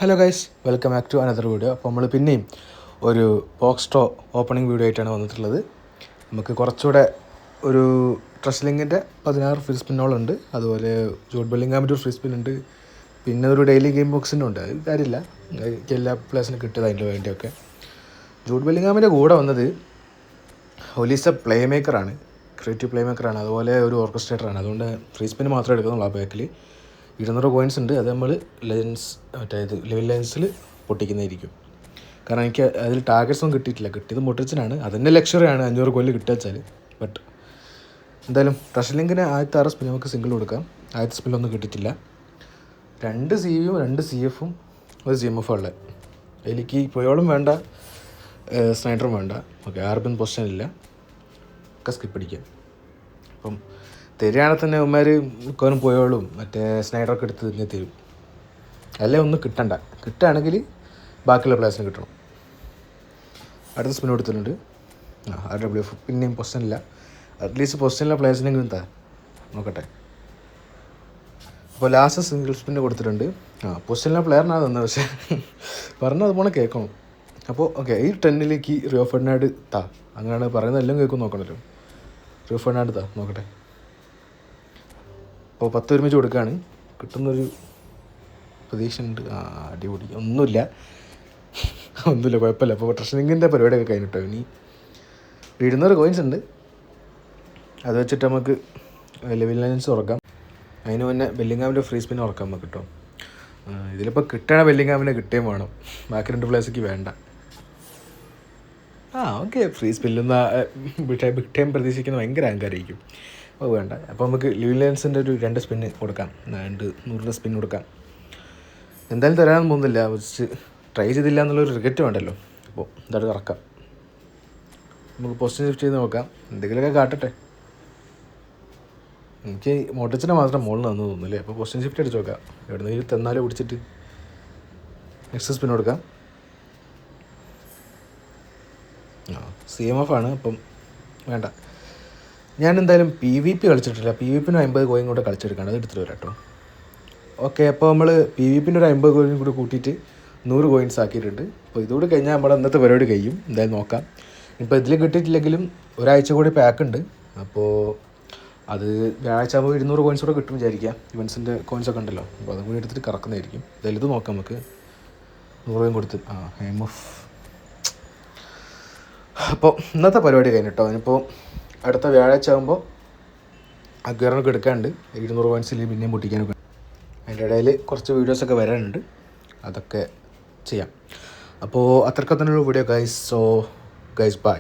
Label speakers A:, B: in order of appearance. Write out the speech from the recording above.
A: Hello guys, welcome back to another video. അപ്പോൾ നമ്മൾ പിന്നെയും ഒരു ബോക്സ് ഡ്രോ ഓപ്പണിംഗ് വീഡിയോ ആയിട്ടാണ് വന്നിട്ടുള്ളത്. നമുക്ക് കുറച്ചുകൂടെ ഒരു ട്രസ്ലിങ്ങിൻ്റെ 16 ഫ്രീ സ്പിന്നോളുണ്ട്, അതുപോലെ ജൂഡ് ബെല്ലിംഗാമിൻ്റെ ഒരു ഫ്രീ സ്പിൻ ഉണ്ട്, പിന്നെ ഒരു ഡെയിലി ഗെയിം ബോക്സിൻ്റെ ഉണ്ട്. അത് കാര്യമില്ല, എല്ലാ പ്ലേസിനും കിട്ടിയത് അതിൻ്റെ വേണ്ടിയൊക്കെ. ജൂഡ് ബെല്ലിംഗാമിൻ്റെ കൂടെ വന്നത് ഒലീസ പ്ലേ മേക്കറാണ്, ക്രിയേറ്റീവ് പ്ലേ മേക്കറാണ്, അതുപോലെ ഒരു ഓർക്കസ്ട്രേറ്ററാണ്. അതുകൊണ്ട് ഫ്രീ സ്പിൻ മാത്രമേ എടുക്കുന്നുള്ളൂ. ആ ബാക്കിൽ 200 കോയിൻസ് ഉണ്ട്. അത് നമ്മൾ ലെവൽ ലൈൻസിൽ പൊട്ടിക്കുന്നതായിരിക്കും. കാരണം എനിക്ക് അതിൽ ടാർഗറ്റ്സ് ഒന്നും കിട്ടിയിട്ടില്ല. കിട്ടിയത് മൊട്ടിച്ചിനാണ്. അതിൻ്റെ ലക്ഷറിയാണ് 500 കോയിൻ കിട്ടുക വെച്ചാൽ. ബട്ട് എന്തായാലും ട്രഷലിങ്ങിന് ആദ്യത്തെ 6 സ്പിൻ നമുക്ക് സിംഗിൾ കൊടുക്കാം. ആദ്യത്തെ സ്പിന്നൊന്നും കിട്ടിയിട്ടില്ല. 2 CVയും 2 CFും ഒരു CMF ഉള്ളത്. എനിക്ക് പോയോളും വേണ്ട, സ്നൈഡറും വേണ്ട. ഓക്കെ, ആർബിൻ പൊസിഷൻ ഇല്ല, ഒക്കെ സ്കിപ്പ് അടിക്കാം. അപ്പം തരികയാണെങ്കിൽ തന്നെ ഉമ്മാർ മിക്കവാറും പോയോളും മറ്റേ സ്നൈഡറൊക്കെ എടുത്ത് തന്നെ തരും. അല്ലേ ഒന്നും കിട്ടണ്ട. കിട്ടുകയാണെങ്കിൽ ബാക്കിയുള്ള പ്ലേസിന് കിട്ടണം. അടുത്ത സ്പിൻ കൊടുത്തിട്ടുണ്ട്. RW പിന്നെയും പൊസിഷനില്ല. അറ്റ്ലീസ്റ്റ് പൊസിഷനിലെ പ്ലേസിനെങ്കിലും എന്താ നോക്കട്ടെ. അപ്പോൾ ലാസ്റ്റ് സിംഗിൾ സ്പിന്ന് കൊടുത്തിട്ടുണ്ട്. പൊസിഷനിലെ പ്ലെയറിനാണ് തന്നത്, പക്ഷേ പറഞ്ഞത് അതുപോലെ കേൾക്കണം. അപ്പോൾ ഓക്കെ, ഈ 10ലേക്ക് റിയോ ഫെർണാൻഡ് അങ്ങനെയാണ് പറയുന്നത്. എല്ലാം കേൾക്കും, നോക്കണമല്ലോ. റിയോ ഫെർണാൻഡ് നോക്കട്ടെ. അപ്പോൾ 10 ഒരുമിച്ച് കൊടുക്കുകയാണ്. കിട്ടുന്നൊരു പ്രതീക്ഷ ഉണ്ട്. അടിപൊളി. ഒന്നുമില്ല, കുഴപ്പമില്ല. അപ്പോൾ ട്രഷനിങ്ങിൻ്റെ പരിപാടിയൊക്കെ കഴിഞ്ഞിട്ടോ. ഇനി 200 കോയിൻസ് ഉണ്ട്. അത് വെച്ചിട്ട് നമുക്ക് ലെവൽ ലൈൻസ് ഉറക്കാം. അതിന് മുന്നേ ബെല്ലിംഗാമിൻ്റെ ഫ്രീ സ്പിൻ ഉറക്കാം നമുക്ക് കിട്ടും. ഇതിലിപ്പോൾ കിട്ടണ ബെല്ലിംഗാമിനെ കിട്ടുകയും വേണം, ബാക്കി 2 പ്ലേസിലേക്ക് വേണ്ട. ഓക്കെ, ഫ്രീ സ്പിന്നൊന്ന് ബിഗ് ടൈം പ്രതീക്ഷിക്കുന്ന ഭയങ്കര അഹങ്കാരമായിരിക്കും. അപ്പോൾ വേണ്ട. അപ്പോൾ നമുക്ക് ലെവൽ ലൈൻസിൻ്റെ ഒരു 2 സ്പിന്ന് കൊടുക്കാം. 100 സ്പിൻ കൊടുക്കാം. എന്തായാലും തരാനൊന്നും പോകുന്നില്ല, വെച്ച് ട്രൈ ചെയ്തില്ല എന്നുള്ളൊരു റിഗ്രറ്റ് വേണ്ടല്ലോ. അപ്പോൾ എന്തായാലും കറക്കാം. നമുക്ക് പൊസിഷൻ ഷിഫ്റ്റ് ചെയ്ത് നോക്കാം, എന്തെങ്കിലുമൊക്കെ കാട്ടട്ടെ. എനിക്ക് മോട്ടിച്ചിനെ മാത്രം മുകളിൽ നിന്ന് തോന്നുന്നില്ലേ. അപ്പോൾ പൊസിഷൻ ഷിഫ്റ്റ് അടിച്ച് നോക്കാം. എവിടെന്നെങ്കിലും തന്നാലോ പിടിച്ചിട്ട് നെക്സ്റ്റ് സ്പിൻ കൊടുക്കാം. CMF ആണ്. അപ്പം വേണ്ട. ഞാൻ എന്തായാലും PvP കളിച്ചിട്ടില്ല. PvPന് 50 കോയിൻ കൂടെ കളിച്ചെടുക്കാണ്. അത് എടുത്തിട്ട് വരാം കേട്ടോ. ഓക്കെ, അപ്പോൾ നമ്മൾ PvPൻ്റെ ഒരു 50 കോയിൻ കൂടെ കൂട്ടിയിട്ട് 100 കോയിൻസ് ആക്കിയിട്ടുണ്ട്. അപ്പോൾ ഇതുകൂടി കഴിഞ്ഞാൽ നമ്മുടെ ഇന്നത്തെ പരിപാടി കഴിയും. എന്തായാലും നോക്കാം. ഇപ്പോൾ ഇതിൽ കിട്ടിയിട്ടില്ലെങ്കിലും ഒരാഴ്ച കൂടി പാക്ക് ഉണ്ട്. അപ്പോൾ അത് വ്യാഴാഴ്ച ആകുമ്പോൾ 200 കോയിൻസ് കൂടെ കിട്ടും വിചാരിക്കാം. ഇവൻസിൻ്റെ കോയിൻസൊക്കെ ഉണ്ടല്ലോ, അപ്പോൾ അതും കൂടി എടുത്തിട്ട് കറക്കുന്നതായിരിക്കും. എന്തായാലും ഇത് നോക്കാം നമുക്ക്. 100 കോയിൻ കൊടുത്ത് MF. അപ്പോൾ ഇന്നത്തെ പരിപാടി കഴിഞ്ഞിട്ടോ. ഇനിയിപ്പോൾ അടുത്ത വ്യാഴാഴ്ച ആകുമ്പോൾ അഗ്ഗറിനൊക്കെ എടുക്കാണ്ട് 200 കോയിൻസിൽ പിന്നെയും പൊട്ടിക്കാനൊക്കെ. അതിൻ്റെ ഇടയിൽ കുറച്ച് വീഡിയോസൊക്കെ വരാനുണ്ട്, അതൊക്കെ ചെയ്യാം. അപ്പോൾ അത്രയ്ക്ക് തന്നെയുള്ള video guys. So guys, by.